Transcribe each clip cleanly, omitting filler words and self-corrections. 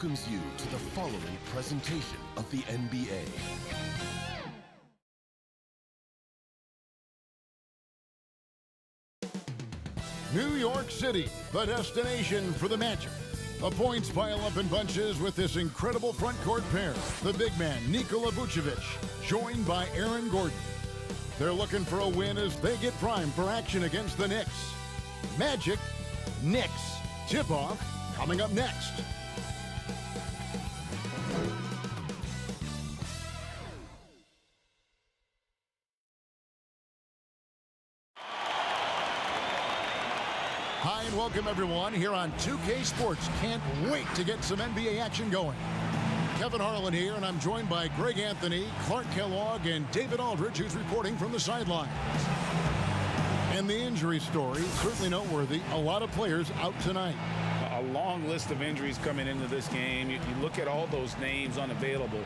welcomes you to the following presentation of the NBA. New York City, the destination for the Magic. The points pile up in bunches with this incredible front court pair. The big man, Nikola Vucevic, joined by Aaron Gordon. They're looking for a win as they get primed for action against the Knicks. Magic, Knicks. Tip-off coming up next. Hi and welcome everyone here on 2K Sports. Can't wait to get some NBA action going. Kevin Harlan here, and I'm joined by Greg Anthony, Clark Kellogg, and David Aldridge, who's reporting from the sidelines. And the injury story, certainly noteworthy. A lot of players out tonight. A long list of injuries coming into this game. You look at all those names unavailable,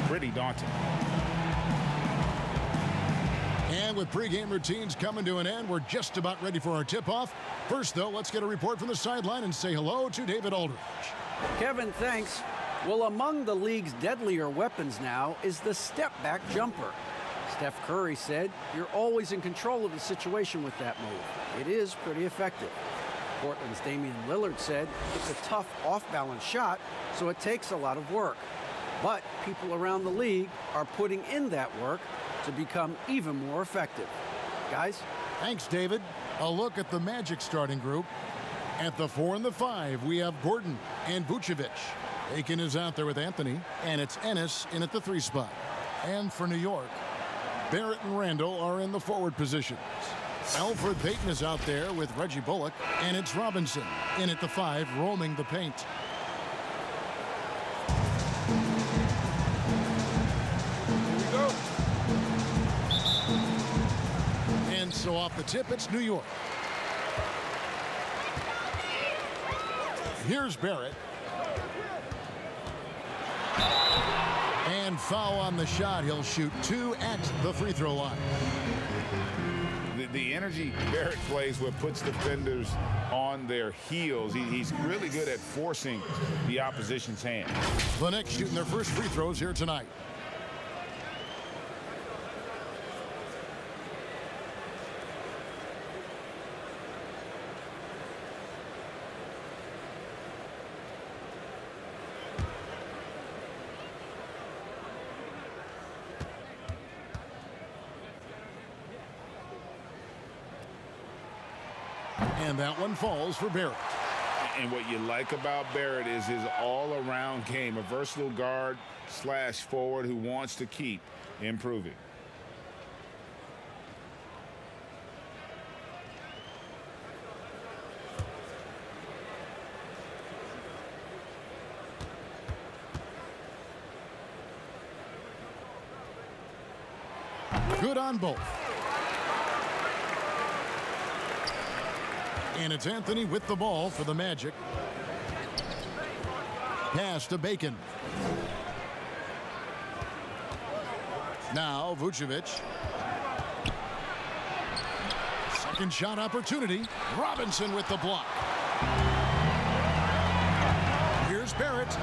pretty daunting. And with pregame routines coming to an end, we're just about ready for our tip-off. First, though, let's get a report from the sideline and say hello to David Aldridge. Kevin, thanks. Well, among the league's deadlier weapons now is the step-back jumper. Steph Curry said, "You're always in control of the situation with that move. It is pretty effective." Portland's Damian Lillard said, "It's a tough off-balance shot, so it takes a lot of work." But people around the league are putting in that work to become even more effective. Guys? Thanks, David. A look at the Magic starting group. At the 4 and the 5, we have Gordon and Vucevic. Aiken is out there with Anthony, and it's Ennis in at the 3 spot. And for New York, Barrett and Randall are in the forward positions. Alfred Payton is out there with Reggie Bullock, and it's Robinson in at the 5, roaming the paint. And so off the tip, it's New York. Here's Barrett. And foul on the shot. He'll shoot 2 at the free throw line. The energy Barrett plays with puts defenders on their heels. He's really good at forcing the opposition's hand. The Knicks shooting their first free throws here tonight. And that one falls for Barrett. And what you like about Barrett is his all-around game, a versatile guard / forward who wants to keep improving. Good on both. And it's Anthony with the ball for the Magic. Pass to Bacon. Now Vucevic. Second shot opportunity. Robinson with the block. Here's Barrett.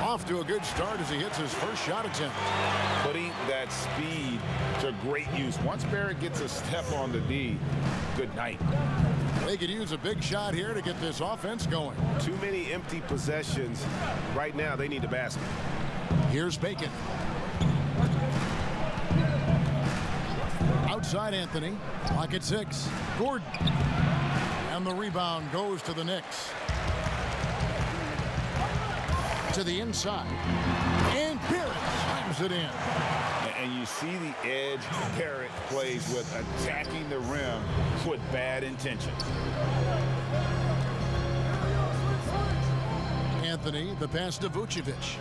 Off to a good start as he hits his first shot attempt. Putting that speed to great use. Once Barrett gets a step on the D, good night. They could use a big shot here to get this offense going. Too many empty possessions. Right now, they need the basket. Here's Bacon. Outside Anthony. Clock at 6. Gordon. And the rebound goes to the Knicks. To the inside. And Barrett slams it in. And you see the edge Barrett plays with, attacking the rim with bad intentions. Anthony, the pass to Vucevic.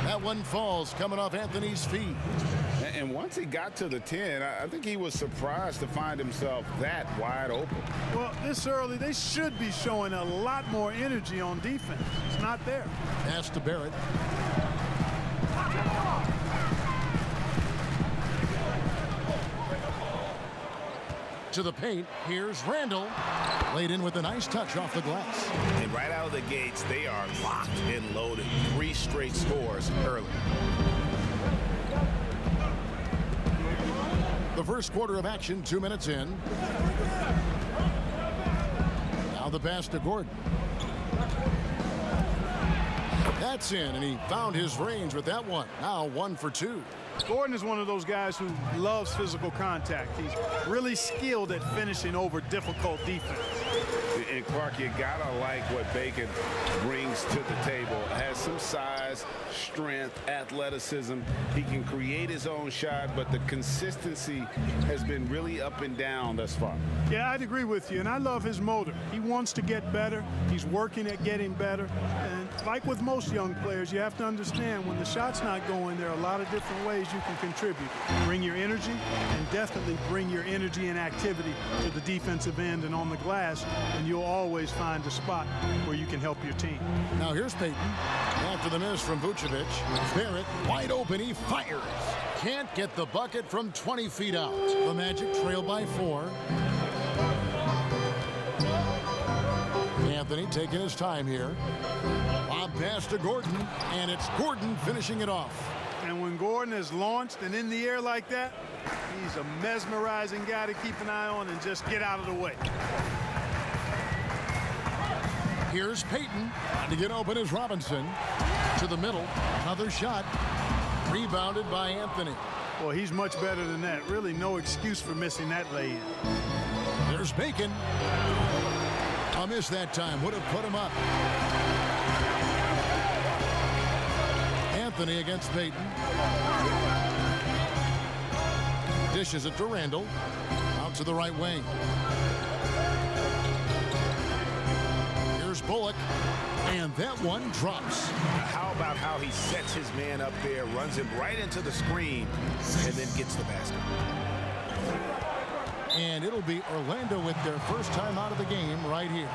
That one falls coming off Anthony's feet. And once he got to the 10, I think he was surprised to find himself that wide open. Well, this early, they should be showing a lot more energy on defense. It's not there. Pass to Barrett. To the paint. Here's Randall. Laid in with a nice touch off the glass. And right out of the gates, they are locked and loaded. 3 straight scores early. The first quarter of action, 2 minutes in. Now the pass to Gordon. That's in, and he found his range with that one. Now 1 for 2. Gordon is one of those guys who loves physical contact. He's really skilled at finishing over difficult defense. And Clark, you gotta like what Bacon brings to the table. Has some size, strength, athleticism. He can create his own shot, but the consistency has been really up and down thus far. Yeah, I'd agree with you, and I love his motor. He wants to get better. He's working at getting better. And like with most young players, you have to understand when the shot's not going, there are a lot of different ways you can contribute. Bring your energy, and definitely bring your energy and activity to the defensive end and on the glass, and you'll always find a spot where you can help your team. Now here's Payton. After the miss from Vucevic, Barrett wide open. He fires. Can't get the bucket from 20 feet out. The Magic trail by 4. Anthony taking his time here. Lob pass to Gordon, and it's Gordon finishing it off. And when Gordon is launched and in the air like that, he's a mesmerizing guy to keep an eye on and just get out of the way. Here's Payton. To get open is Robinson. To the middle. Another shot. Rebounded by Anthony. Well, he's much better than that. Really no excuse for missing that lay-in. There's Bacon. A miss that time. Would have put him up. Anthony against Payton. Dishes it to Randall. Out to the right wing. Here's Bullock. And that one drops. How about how he sets his man up there, runs him right into the screen, and then gets the basket. And it'll be Orlando with their first time out of the game right here.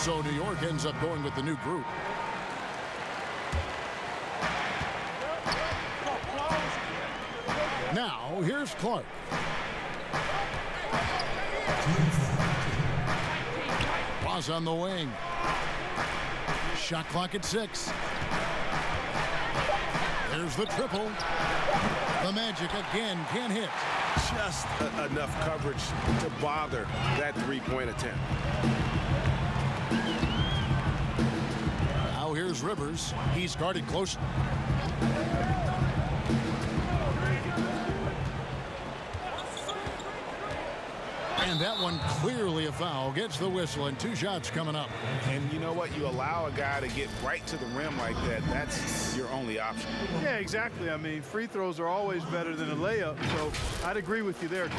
So New York ends up going with the new group. Now, here's Clark. Was on the wing. Shot clock at 6. There's the triple. The Magic again can't hit. Just enough coverage to bother that three-point attempt. Now here's Rivers. He's guarded close. And that one clearly a foul. Gets the whistle and 2 shots coming up. And you know what? You allow a guy to get right to the rim like that. That's your only option. Yeah, exactly. I mean, free throws are always better than a layup, so I'd agree with you there.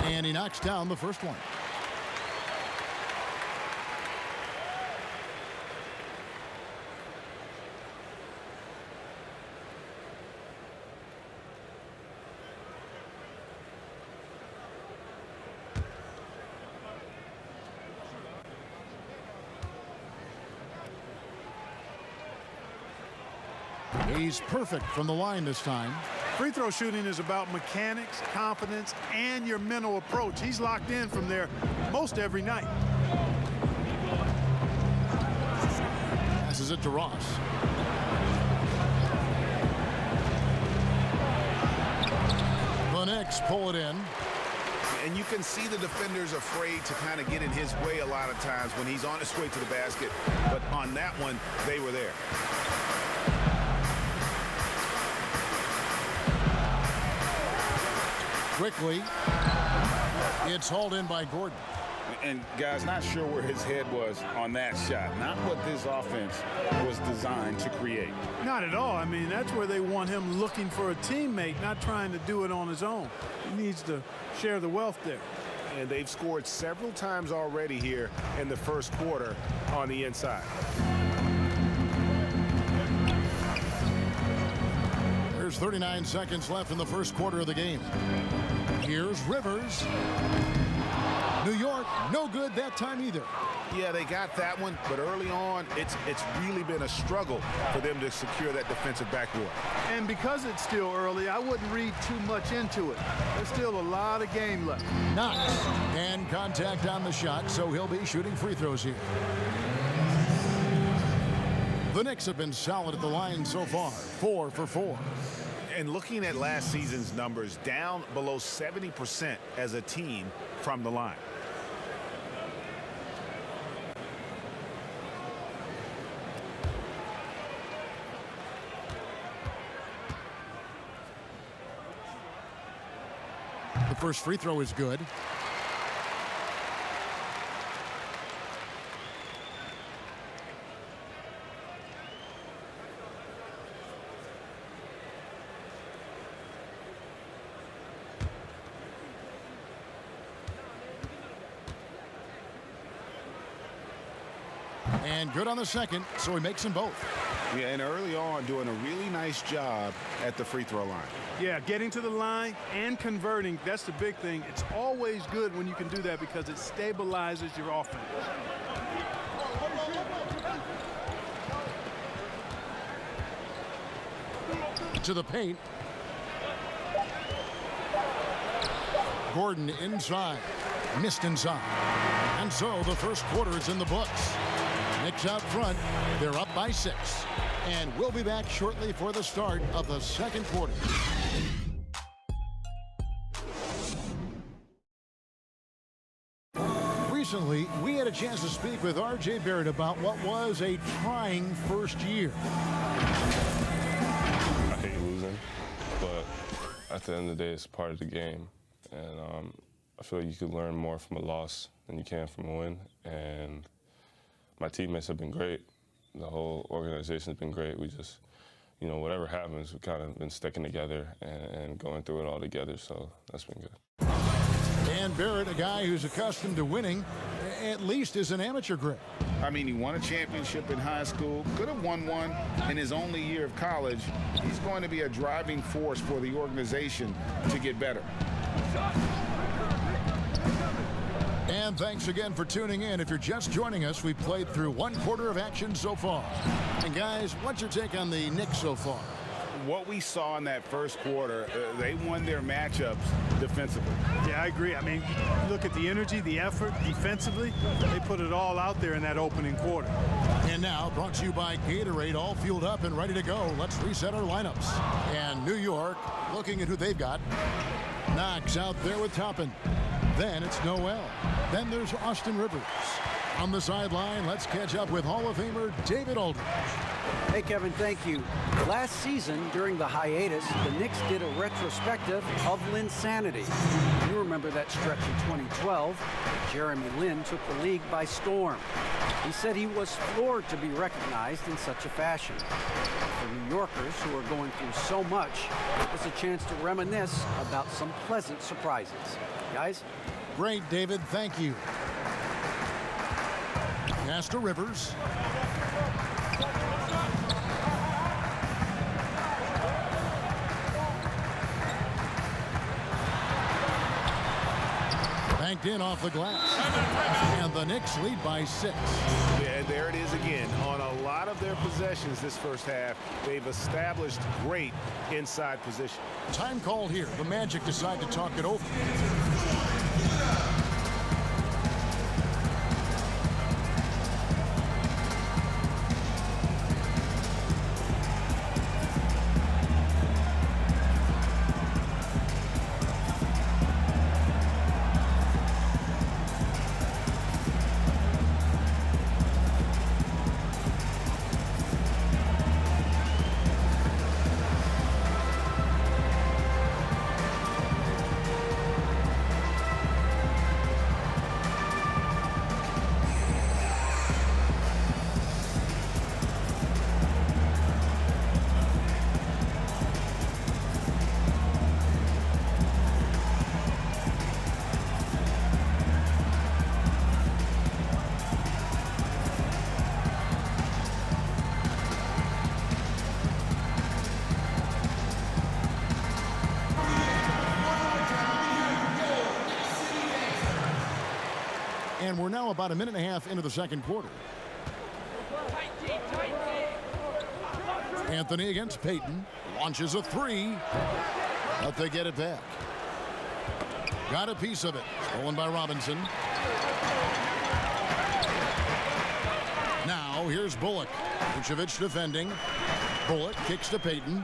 And he knocks down the first one. He's perfect from the line this time. Free throw shooting is about mechanics, confidence, and your mental approach. He's locked in from there most every night. Passes it to Ross. The Knicks pull it in. And you can see the defenders afraid to kind of get in his way a lot of times when he's on his way to the basket. But on that one, they were there. Quickly, it's hauled in by Gordon. And guys, not sure where his head was on that shot. Not what this offense was designed to create. Not at all. I mean, that's where they want him looking for a teammate, not trying to do it on his own. He needs to share the wealth there. And they've scored several times already here in the first quarter on the inside. There's 39 seconds left in the first quarter of the game. Here's Rivers. New York, no good that time either. Yeah, they got that one, but early on, it's really been a struggle for them to secure that defensive backboard. And because it's still early, I wouldn't read too much into it. There's still a lot of game left. Knox, and contact on the shot, so he'll be shooting free throws here. The Knicks have been solid at the line so far, 4 for 4. And looking at last season's numbers, down below 70% as a team from the line. The first free throw is good. And good on the second, so he makes them both. Yeah, and early on doing a really nice job at the free throw line. Yeah, getting to the line and converting, that's the big thing. It's always good when you can do that because it stabilizes your offense. To the paint. Gordon inside. Missed inside. And so the first quarter is in the books. Knicks out front. They're up by 6. And we'll be back shortly for the start of the second quarter. Recently, we had a chance to speak with R.J. Barrett about what was a trying first year. I hate losing, but at the end of the day, it's part of the game. And I feel like you could learn more from a loss than you can from a win. And my teammates have been great. The whole organization has been great. We just, you know, whatever happens, we've kind of been sticking together and going through it all together, so that's been good. And Barrett, a guy who's accustomed to winning, at least is an amateur grade. I mean, he won a championship in high school, could have won one in his only year of college. He's going to be a driving force for the organization to get better. And thanks again for tuning in. If you're just joining us, we've played through one quarter of action so far. And guys, what's your take on the Knicks so far? What we saw in that first quarter, they won their matchups defensively. Yeah, I agree. I mean, look at the energy, the effort defensively. They put it all out there in that opening quarter. And now, brought to you by Gatorade, all fueled up and ready to go. Let's reset our lineups. And New York, looking at who they've got. Knox out there with Toppin. Then it's Noel. Then there's Austin Rivers. On the sideline, let's catch up with Hall of Famer David Aldridge. Hey, Kevin, thank you. Last season, during the hiatus, the Knicks did a retrospective of Linsanity. You remember that stretch in 2012. Jeremy Lin took the league by storm. He said he was floored to be recognized in such a fashion. For New Yorkers who are going through so much, it was a chance to reminisce about some pleasant surprises. Guys? Great, David. Thank you. Pass to Rivers. Banked knocked in off the glass. And the Knicks lead by 6. Yeah, and there it is again. On a lot of their possessions this first half, they've established great inside position. Time called here. The Magic decide to talk it over. And we're now about a minute and a half into the second quarter. Anthony against Payton. Launches a 3. But they get it back. Got a piece of it. Stolen by Robinson. Now here's Bullock. Vucevic defending. Bullock kicks to Payton.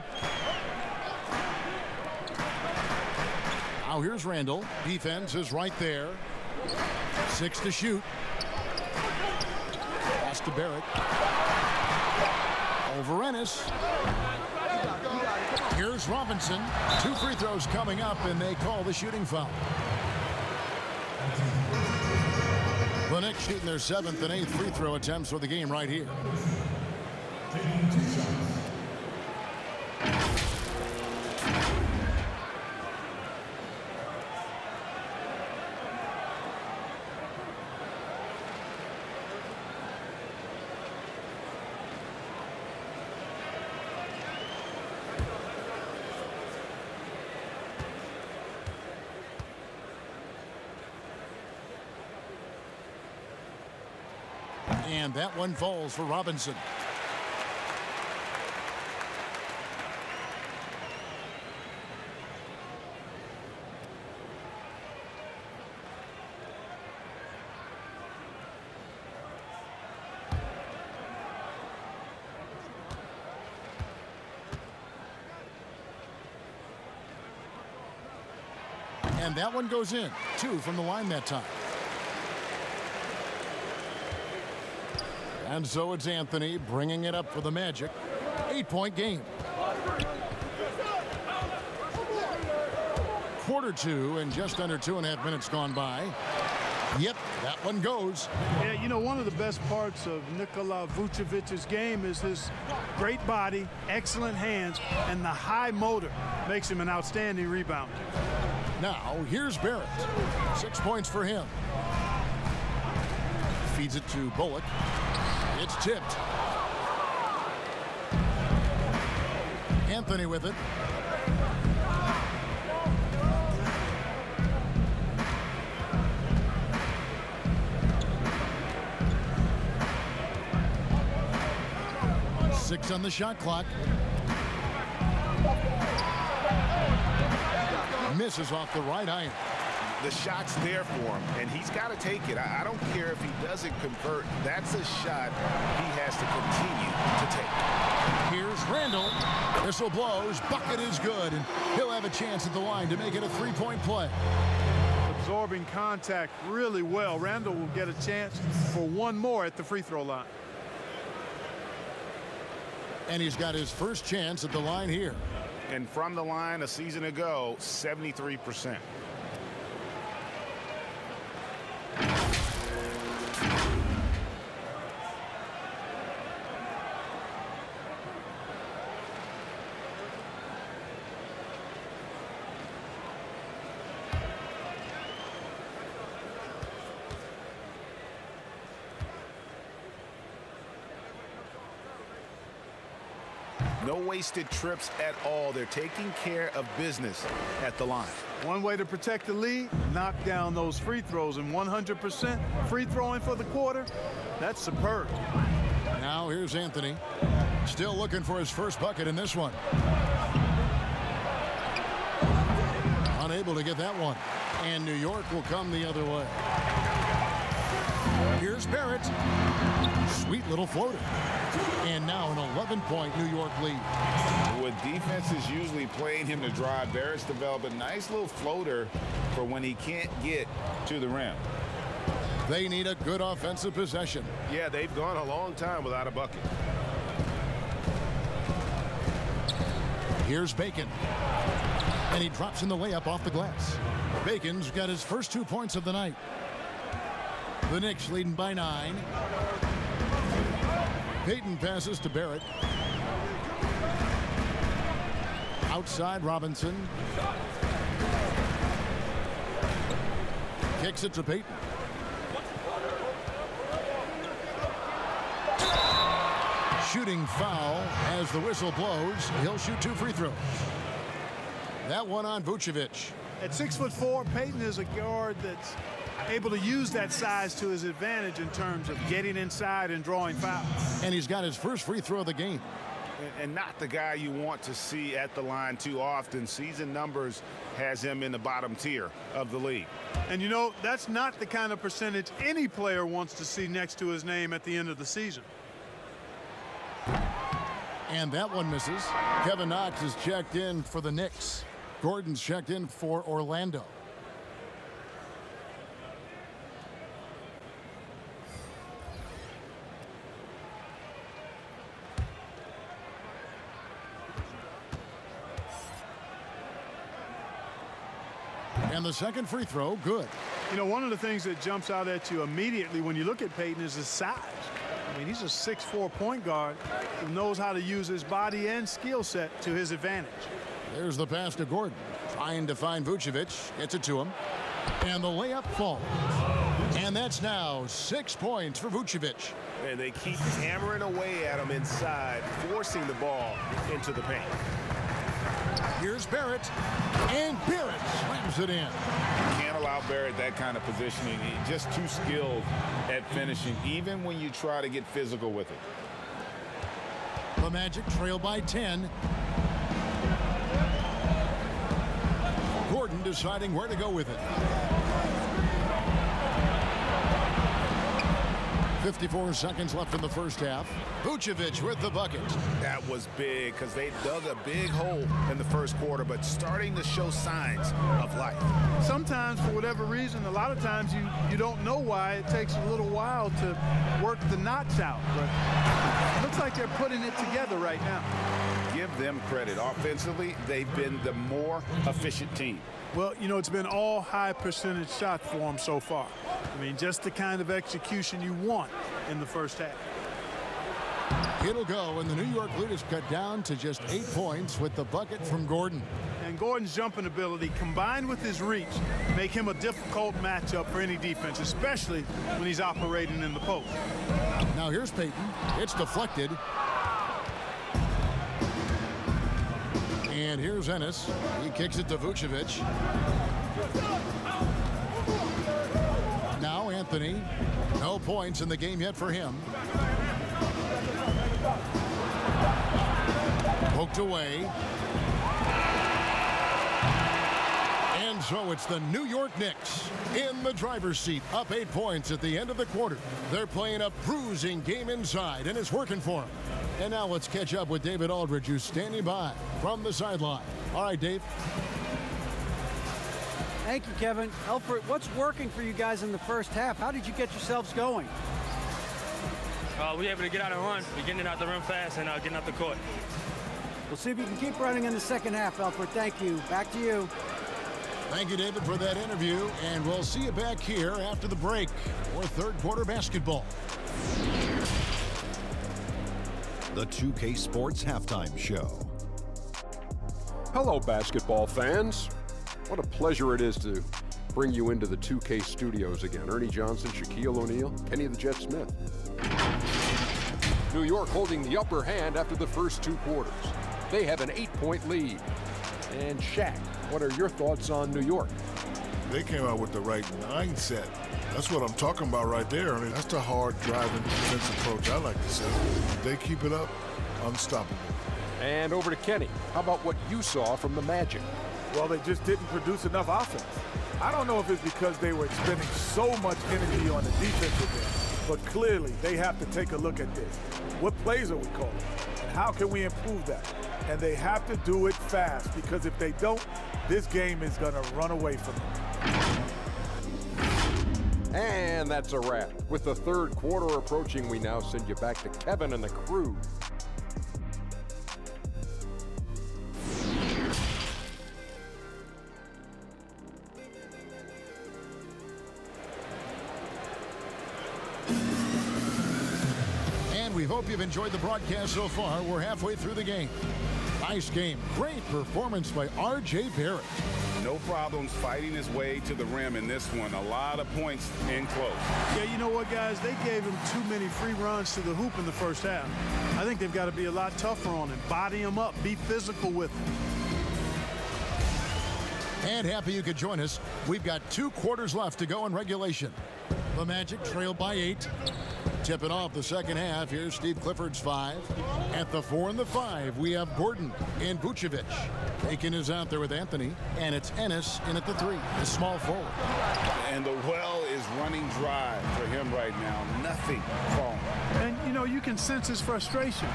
Now here's Randall. Defense is right there. 6 to shoot. Pass to Barrett. Over Ennis. Here's Robinson. 2 free throws coming up, and they call the shooting foul. The Knicks shooting their 7th and 8th free throw attempts for the game right here. And that one falls for Robinson. And that one goes in. 2 from the line that time. And so it's Anthony bringing it up for the Magic. 8-point game. Quarter 2 and just under 2.5 minutes gone by. Yep, that one goes. Yeah, you know, one of the best parts of Nikola Vucevic's game is his great body, excellent hands, and the high motor makes him an outstanding rebounder. Now, here's Barrett. 6 points for him. Feeds it to Bullock. It's tipped. Anthony with it. Six on the shot clock. Misses off the right iron. The shot's there for him, and he's got to take it. I don't care if he doesn't convert. That's a shot he has to continue to take. Here's Randall. Whistle blows. Bucket is good, and he'll have a chance at the line to make it a 3-point play. Absorbing contact really well. Randall will get a chance for one more at the free throw line. And he's got his first chance at the line here. And from the line a season ago, 73%. No wasted trips at all. They're taking care of business at the line. One way to protect the lead, knock down those free throws, and 100% free throwing for the quarter, that's superb. Now here's Anthony. Still looking for his first bucket in this one. Unable to get that one. And New York will come the other way. Here's Barrett. Sweet little floater. And now an 11-point New York lead. With defenses usually playing him to drive, Barrett's developed a nice little floater for when he can't get to the rim. They need a good offensive possession. Yeah, they've gone a long time without a bucket. Here's Bacon. And he drops in the layup off the glass. Bacon's got his first 2 points of the night. The Knicks leading by 9. Payton passes to Barrett. Outside Robinson. Kicks it to Payton. Shooting foul as the whistle blows. He'll shoot 2 free throws. That one on Vucevic. At 6'4", Payton is a guard that's able to use that size to his advantage in terms of getting inside and drawing fouls. And he's got his first free throw of the game. And not the guy you want to see at the line too often. Season numbers has him in the bottom tier of the league. And you know, that's not the kind of percentage any player wants to see next to his name at the end of the season. And that one misses. Kevin Knox is checked in for the Knicks. Gordon's checked in for Orlando. And the second free throw, good. You know, one of the things that jumps out at you immediately when you look at Payton is his size. I mean, he's a 6'4" point guard who knows how to use his body and skill set to his advantage. There's the pass to Gordon. Trying to find Vucevic. Gets it to him. And the layup falls. And that's now 6 points for Vucevic. And they keep hammering away at him inside, forcing the ball into the paint. Here's Barrett. And Barrett slams it in. Can't allow Barrett that kind of positioning. He's just too skilled at finishing, even when you try to get physical with it. The Magic trail by 10. Gordon deciding where to go with it. 54 seconds left in the first half. Vucevic with the bucket. That was big because they dug a big hole in the first quarter, but starting to show signs of life. Sometimes, for whatever reason, a lot of times you don't know why. It takes a little while to work the knots out, but it looks like they're putting it together right now. Give them credit. Offensively, they've been the more efficient team. Well, you know, it's been all high percentage shots for them so far. I mean, just the kind of execution you want in the first half. It'll go, and the New York lead is cut down to just 8 points with the bucket from Gordon. And Gordon's jumping ability combined with his reach make him a difficult matchup for any defense, especially when he's operating in the post. Now here's Payton. It's deflected. And here's Ennis. He kicks it to Vucevic. Now Anthony. No points in the game yet for him. Poked away. And so it's the New York Knicks in the driver's seat, up 8 points at the end of the quarter. They're playing a bruising game inside, and it's working for them. And now let's catch up with David Aldridge, who's standing by from the sideline. All right, Dave. Thank you, Kevin. Alfred, what's working for you guys in the first half? How did you get yourselves going? We were able to get out and run. We're getting it out the rim fast and getting out the court. We'll see if you can keep running in the second half, Alfred. Thank you. Back to you. Thank you, David, for that interview. And we'll see you back here after the break for third quarter basketball. The 2K Sports Halftime Show. Hello, basketball fans. What a pleasure it is to bring you into the 2K studios again. Ernie Johnson, Shaquille O'Neal, Kenny the Jet Smith. New York holding the upper hand after the first 2 quarters. They have an 8-point lead. And Shaq, what are your thoughts on New York? They came out with the right mindset. That's what I'm talking about right there. I mean, that's the hard driving defensive approach I like to say. If they keep it up, unstoppable. And over to Kenny. How about what you saw from the Magic? Well, they just didn't produce enough offense. I don't know if it's because they were expending so much energy on the defensive end, but clearly they have to take a look at this. What plays are we calling? And how can we improve that? And they have to do it fast, because if they don't, this game is going to run away from them. And that's a wrap. With the third quarter approaching, we now send you back to Kevin and the crew. And we hope you've enjoyed the broadcast so far. We're halfway through the game. Nice game. Great performance by R.J. Barrett. No problems fighting his way to the rim in this one. A lot of points in close. Yeah, you know what, guys? They gave him too many free runs to the hoop in the first half. I think they've got to be a lot tougher on him. Body him up. Be physical with him. And happy you could join us. We've got 2 quarters left to go in regulation. The Magic trail by 8. Tipping off the second half, here's Steve Clifford's 5. At the 4 and the 5, we have Gordon and Vucevic. Bacon is out there with Anthony, and it's Ennis in at the 3, the small forward. And the well is running dry for him right now. Nothing falling. And, you know, you can sense his frustration.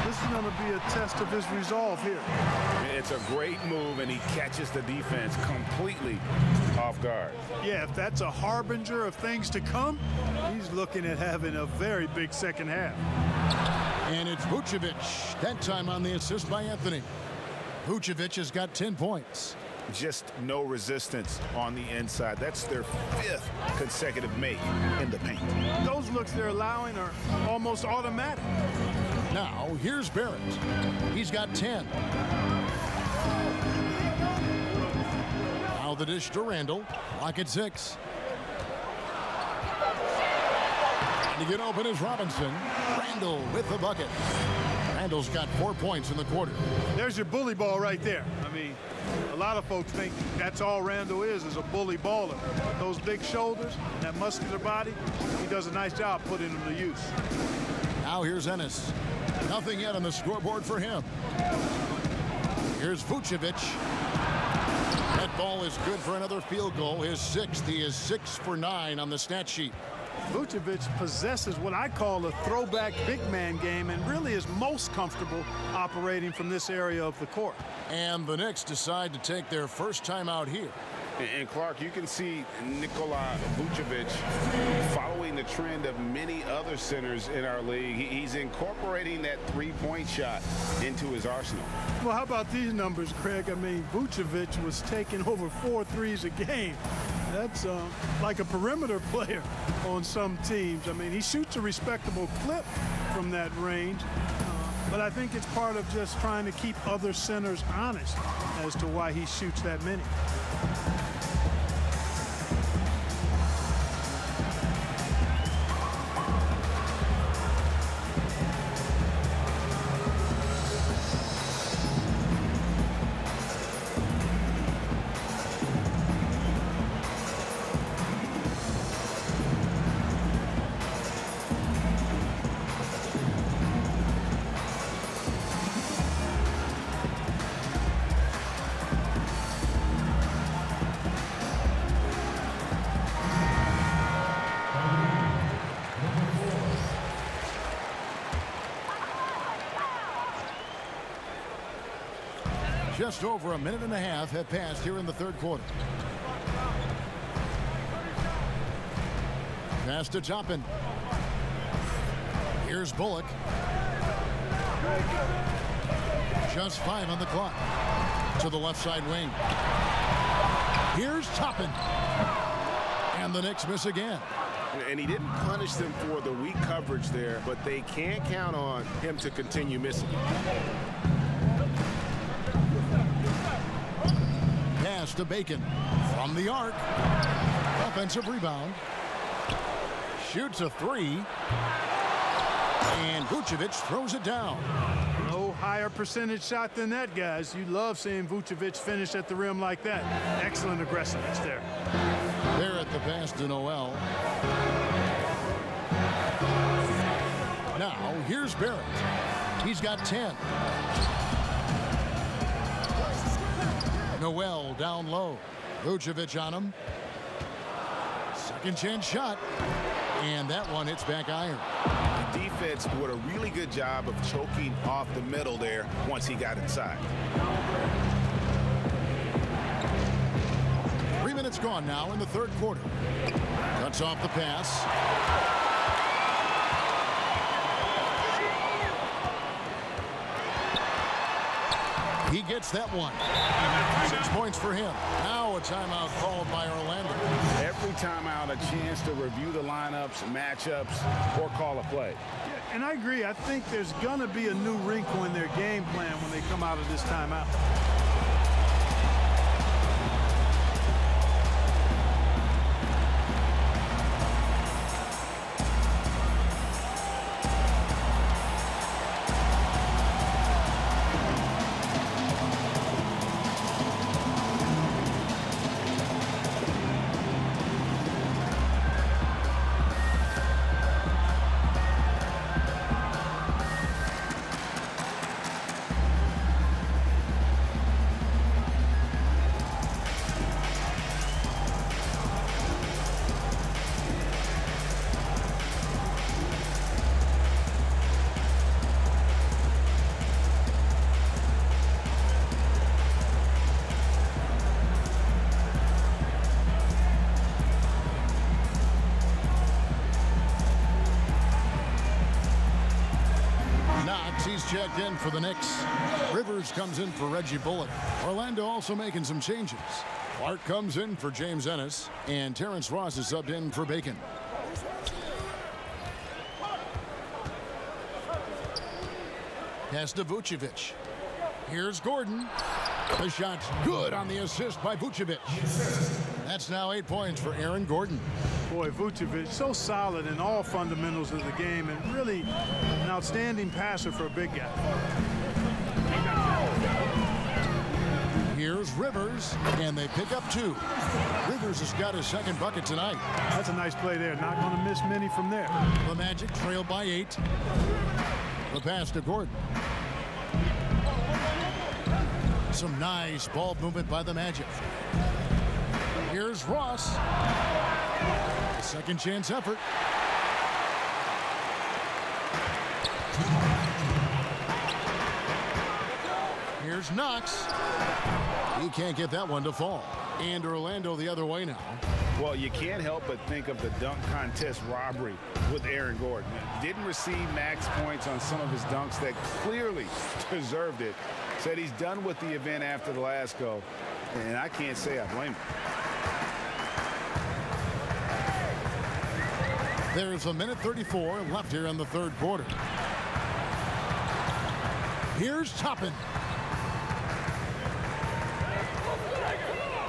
This is going to be a test of his resolve here. It's a great move, and he catches the defense completely off guard. Yeah, if that's a harbinger of things to come, he's looking at having a very big second half. And it's Vucevic. That time on the assist by Anthony. Vucevic has got 10 points. Just no resistance on the inside. That's their 5th consecutive make in the paint. Those looks they're allowing are almost automatic. Now, here's Barrett. He's got 10. Now the dish to Randall. Clock at 6. To get open is Robinson. Randall with the bucket. Randall's got 4 points in the quarter. There's your bully ball right there. I mean, a lot of folks think that's all Randall is a bully baller. Those big shoulders, that muscular body, he does a nice job putting them to use. Now here's Ennis. Nothing yet on the scoreboard for him. Here's Vucevic. That ball is good for another field goal. His 6th. He is 6 for 9 on the stat sheet. Vucevic possesses what I call a throwback big man game and really is most comfortable operating from this area of the court. And the Knicks decide to take their first time out here. And Clark, you can see Nikola Vucevic following the trend of many other centers in our league. He's incorporating that 3-point shot into his arsenal. Well, how about these numbers, Craig? I mean, Vucevic was taking over 4 threes a game. That's like a perimeter player on some teams. I mean, he shoots a respectable clip from that range, but I think it's part of just trying to keep other centers honest as to why he shoots that many. Just over a minute and a half have passed here in the third quarter. Pass to Toppin. Here's Bullock. Just 5 on the clock. To the left side wing. Here's Toppin. And the Knicks miss again. And he didn't punish them for the weak coverage there, but they can't count on him to continue missing. Pass to Bacon from the arc. Offensive rebound. Shoots a 3. And Vucevic throws it down. No higher percentage shot than that, guys. You love seeing Vucevic finish at the rim like that. Excellent aggressiveness there. Barrett the pass to Noel. Now, here's Barrett. He's got 10. Noel down low. Vucevic on him. Second chance shot. And that one hits back iron. The defense did a really good job of choking off the middle there once he got inside. 3 minutes gone now in the third quarter. Cuts off the pass. He gets that one. 6 points for him. Now a timeout called by Orlando. Every timeout, a chance to review the lineups, matchups, or call a play. Yeah, and I agree. I think there's going to be a new wrinkle in their game plan when they come out of this timeout. He's checked in for the Knicks. Rivers comes in for Reggie Bullock. Orlando also making some changes. Clark comes in for James Ennis, and Terrence Ross is subbed in for Bacon. Pass to Vucevic. Here's Gordon. The shot's good on the assist by Vucevic. That's now 8 points for Aaron Gordon. Boy, Vucevic, so solid in all fundamentals of the game and really an outstanding passer for a big guy. Here's Rivers, and they pick up 2. Rivers has got his second bucket tonight. That's a nice play there. Not going to miss many from there. The Magic trail by 8. The pass to Gordon. Some nice ball movement by the Magic. Here's Ross. A second chance effort. Here's Knox. He can't get that one to fall. And Orlando the other way now. Well, you can't help but think of the dunk contest robbery with Aaron Gordon. Didn't receive max points on some of his dunks that clearly deserved it. Said he's done with the event after the last go, and I can't say I blame him. There's a minute 34 left here in the third quarter. Here's Toppin.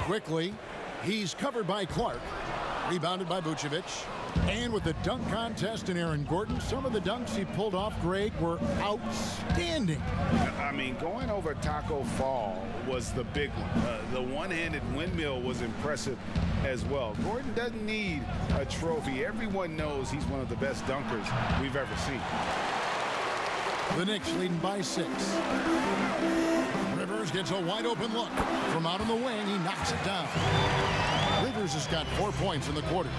Quickly, he's covered by Clark. Rebounded by Vucevic. And with the dunk contest in Aaron Gordon, some of the dunks he pulled off, Greg, were outstanding. I mean, going over Taco Fall was the big one. The one-handed windmill was impressive as well. Gordon doesn't need a trophy. Everyone knows he's one of the best dunkers we've ever seen. The Knicks leading by 6. Rivers gets a wide open look. From out on the wing, he knocks it down. Rivers has got 4 points in the quarter.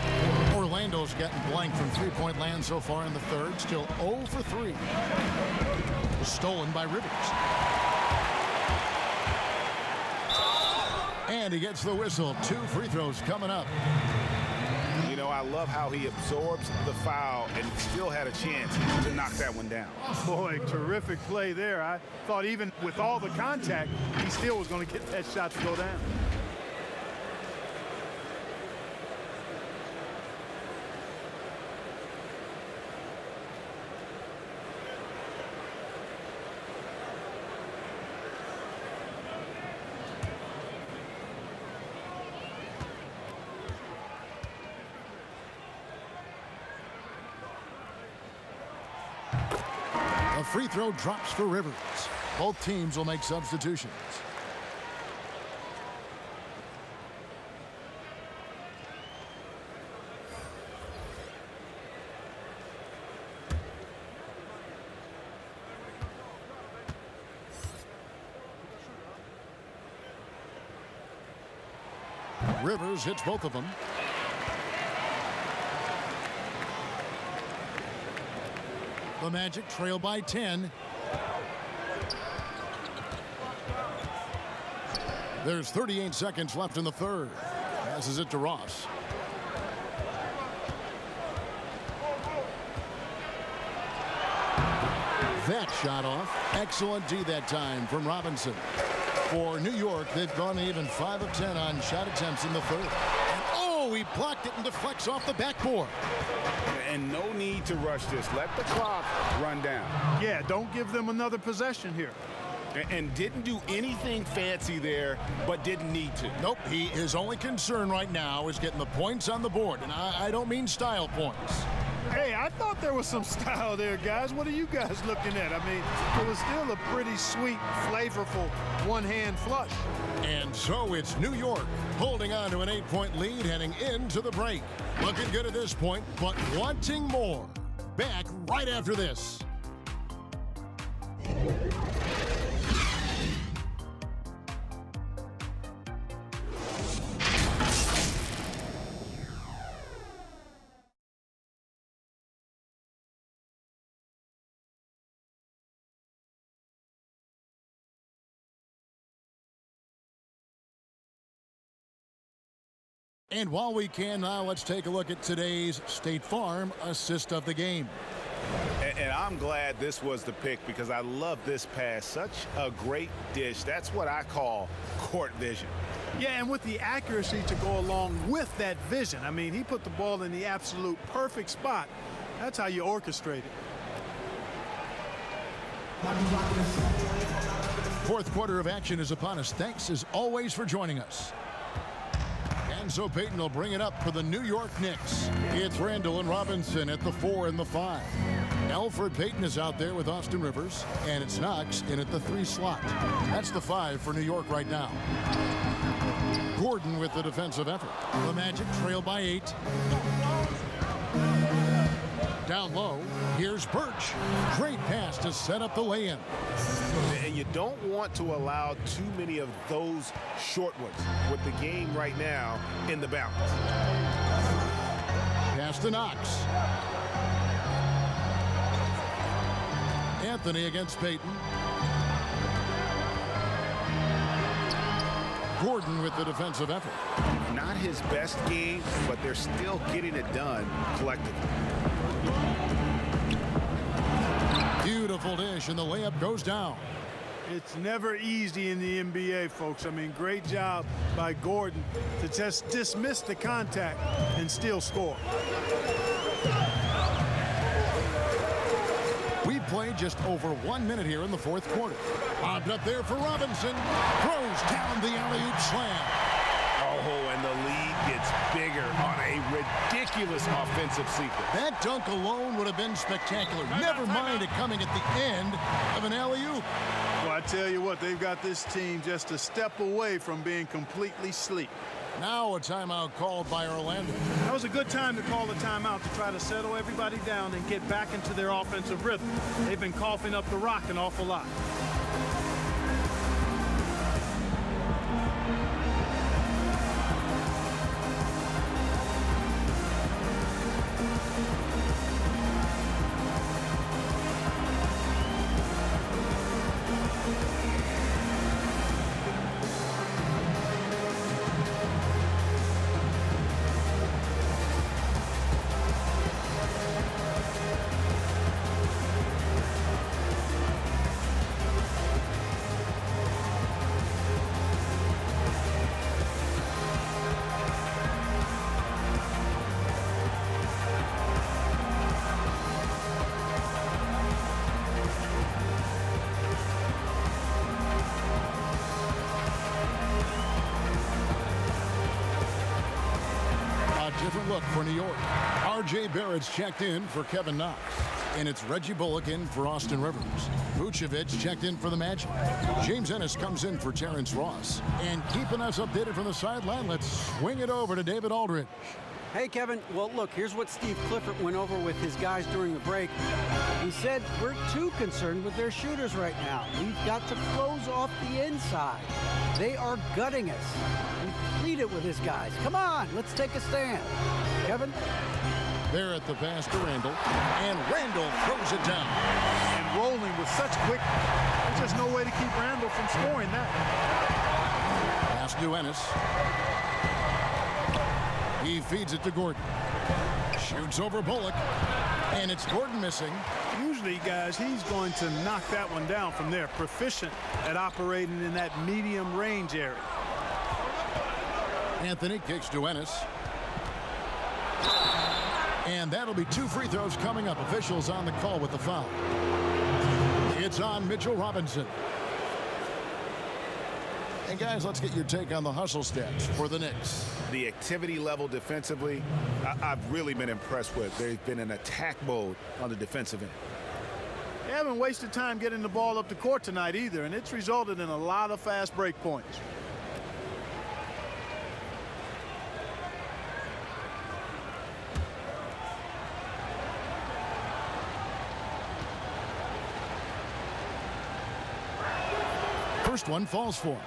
Orlando's gotten blank from three-point land so far in the third. Still 0 for 3. Stolen by Rivers. And he gets the whistle. 2 free throws coming up. You know, I love how he absorbs the foul and still had a chance to knock that one down. Boy, terrific play there. I thought even with all the contact, he still was going to get that shot to go down. A free throw drops for Rivers. Both teams will make substitutions. Rivers hits both of them. The Magic trail by 10. There's 38 seconds left in the third. Passes it to Ross. That shot off. Excellent D that time from Robinson. For New York, they've gone even 5 of 10 on shot attempts in the third. And oh, he blocked it and deflects off the backboard. And no need to rush this. Let the clock run down. Yeah, don't give them another possession here. And didn't do anything fancy there, but didn't need to. Nope, his only concern right now is getting the points on the board. And I don't mean style points. Hey, I thought there was some style there, guys. What are you guys looking at? I mean, it was still a pretty sweet, flavorful one-hand flush. And so it's New York holding on to an 8-point lead heading into the break. Looking good at this point, but wanting more. Back right after this. And while we can now, let's take a look at today's State Farm assist of the game. And I'm glad this was the pick because I love this pass. Such a great dish. That's what I call court vision. Yeah, and with the accuracy to go along with that vision. I mean, he put the ball in the absolute perfect spot. That's how you orchestrate it. Fourth quarter of action is upon us. Thanks as always for joining us. And so Payton will bring it up for the New York Knicks. It's Randall and Robinson at the 4 and the 5. Elfrid Payton is out there with Austin Rivers, and it's Knox in at the 3 slot. That's the 5 for New York right now. Gordon with the defensive effort. The Magic trail by 8. Down low, here's Birch. Great pass to set up the lay-in. And you don't want to allow too many of those short ones with the game right now in the balance. Pass to Knox. Anthony against Payton. Gordon with the defensive effort. Not his best game, but they're still getting it done collectively. Beautiful dish, and the layup goes down. It's never easy in the NBA, folks. I mean, great job by Gordon to just dismiss the contact and still score. We played just over 1 minute here in the fourth quarter. Bobbed up there for Robinson. Throws down the alley-oop slam. Oh, and the lead gets bigger on a ridiculous offensive sequence. That dunk alone would have been spectacular. Never mind it coming at the end of an alley-oop. Well, I tell you what, they've got this team just a step away from being completely asleep. Now a timeout called by Orlando. That was a good time to call the timeout to try to settle everybody down and get back into their offensive rhythm. They've been coughing up the rock an awful lot. Different look for New York. R.J. Barrett's checked in for Kevin Knox. And it's Reggie Bullock in for Austin Rivers. Vucevic checked in for the Magic. James Ennis comes in for Terrence Ross. And keeping us updated from the sideline, let's swing it over to David Aldridge. Hey, Kevin. Well, look, here's what Steve Clifford went over with his guys during the break. He said, we're too concerned with their shooters right now. We've got to close off the inside. They are gutting us. He pleaded with his guys. Come on, let's take a stand. Kevin? There at the pass to Randall. And Randall throws it down. And rolling with such quick, there's just no way to keep Randall from scoring that. Pass to Ennis. He feeds it to Gordon. Shoots over Bullock. And it's Gordon missing. Usually, guys, he's going to knock that one down from there. Proficient at operating in that medium range area. Anthony kicks to Ennis. And that'll be 2 free throws coming up. Officials on the call with the foul. It's on Mitchell Robinson. And guys, let's get your take on the hustle stats for the Knicks. The activity level defensively, I've really been impressed with. They've been in attack mode on the defensive end. They haven't wasted time getting the ball up the court tonight either, and it's resulted in a lot of fast break points. First one falls for him.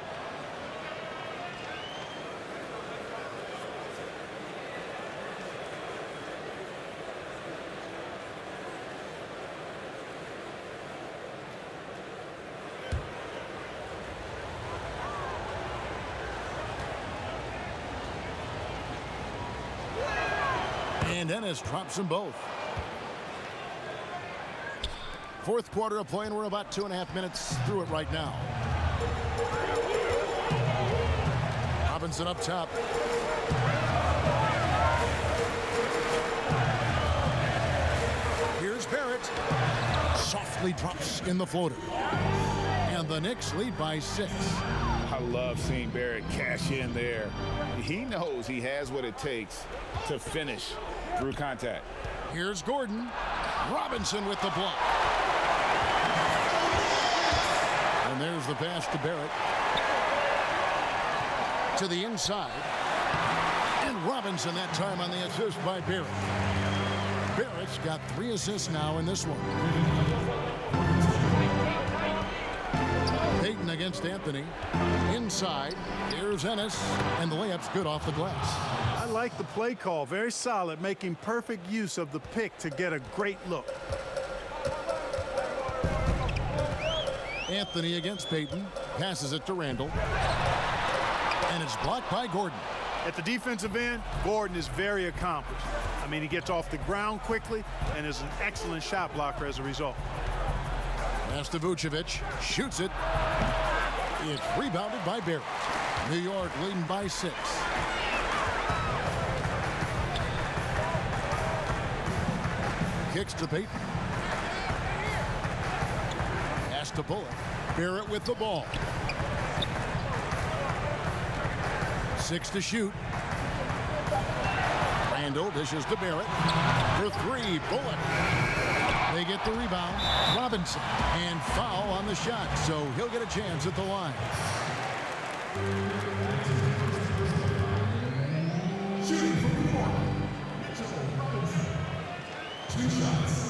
And Ennis drops them both. Fourth quarter of play, and we're about 2.5 minutes through it right now. Robinson up top. Here's Barrett. Softly drops in the floater. And the Knicks lead by 6. I love seeing Barrett cash in there. He knows he has what it takes to finish through contact. Here's Gordon. Robinson with the block. And there's the pass to Barrett. To the inside. And Robinson that time on the assist by Barrett. Barrett's got 3 assists now in this one. Payton against Anthony. Inside. Here's Ennis. And the layup's good off the glass. I like the play call. Very solid, making perfect use of the pick to get a great look. Anthony against Payton. Passes it to Randall. And it's blocked by Gordon. At the defensive end, Gordon is very accomplished. I mean, he gets off the ground quickly and is an excellent shot blocker as a result. Pass to Vucevic. Shoots it. It's rebounded by Barrett. New York leading by 6. Kicks to Payton. Pass to Bullock. Barrett with the ball. 6 to shoot. Randall dishes to Barrett. For 3, Bullock. They get the rebound. Robinson. And foul on the shot, so he'll get a chance at the line. Shooting from New York. Robinson. 2 shots.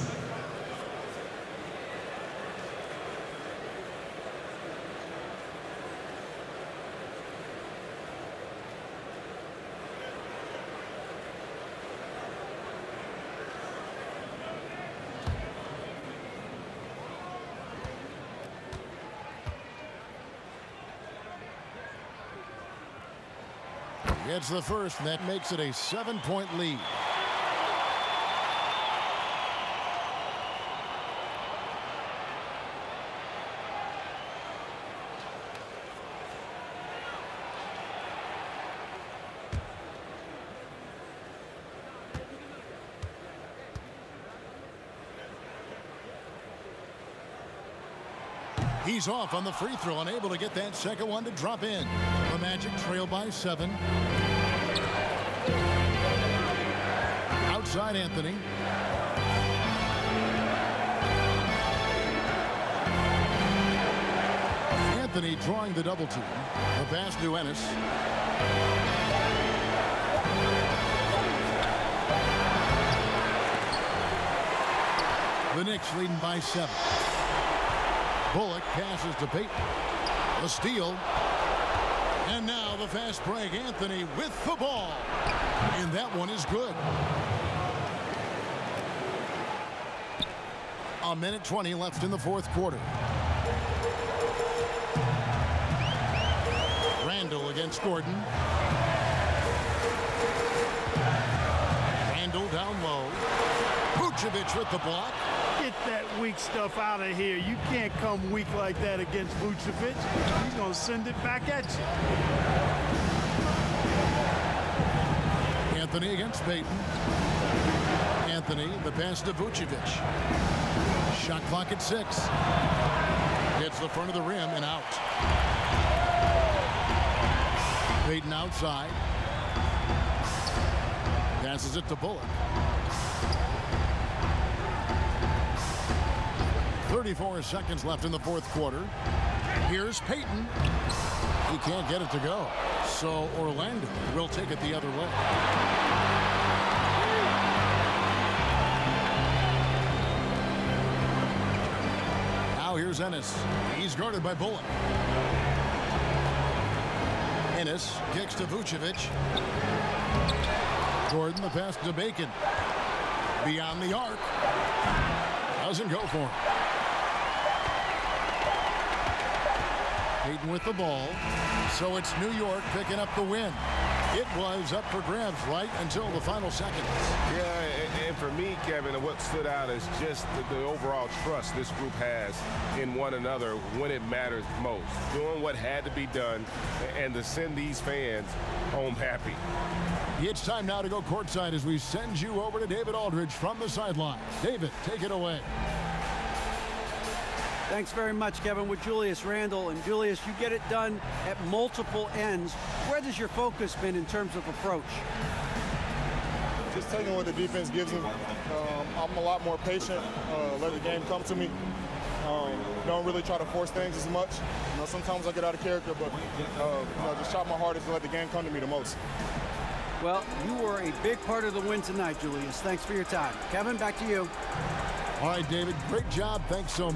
Gets the first, and that makes it a 7-point lead. He's off on the free throw, unable to get that second one to drop in. The Magic trail by 7. Outside Anthony. Anthony drawing the double team. The pass to Ennis. The Knicks leading by 7. Bullock passes to Payton. A steal. And now the fast break. Anthony with the ball. And that one is good. A minute 20 left in the fourth quarter. Randall against Gordon. Randall down low. Vucevic with the block. Get that weak stuff out of here. You can't come weak like that against Vucevic. He's going to send it back at you. Anthony against Payton. Anthony, the pass to Vucevic. Shot clock at 6. Hits the front of the rim and out. Payton outside. Passes it to Bullock. 34 seconds left in the fourth quarter. Here's Payton. He can't get it to go. So Orlando will take it the other way. Now here's Ennis. He's guarded by Bullock. Ennis kicks to Vucevic. Gordon, the pass to Bacon. Beyond the arc. Doesn't go for him. Payton with the ball. So it's New York picking up the win. It was up for grabs right until the final seconds. Yeah, and for me, Kevin, what stood out is just the overall trust this group has in one another when it matters most. Doing what had to be done and to send these fans home happy. It's time now to go courtside as we send you over to David Aldridge from the sideline. David, take it away. Thanks very much, Kevin, with Julius Randle. And Julius, you get it done at multiple ends. Where has your focus been in terms of approach? Just taking what the defense gives me. I'm a lot more patient, let the game come to me. Don't really try to force things as much. Sometimes I get out of character, but just try my hardest to let the game come to me the most. Well, you were a big part of the win tonight, Julius. Thanks for your time. Kevin, back to you. All right, David, great job. Thanks so much.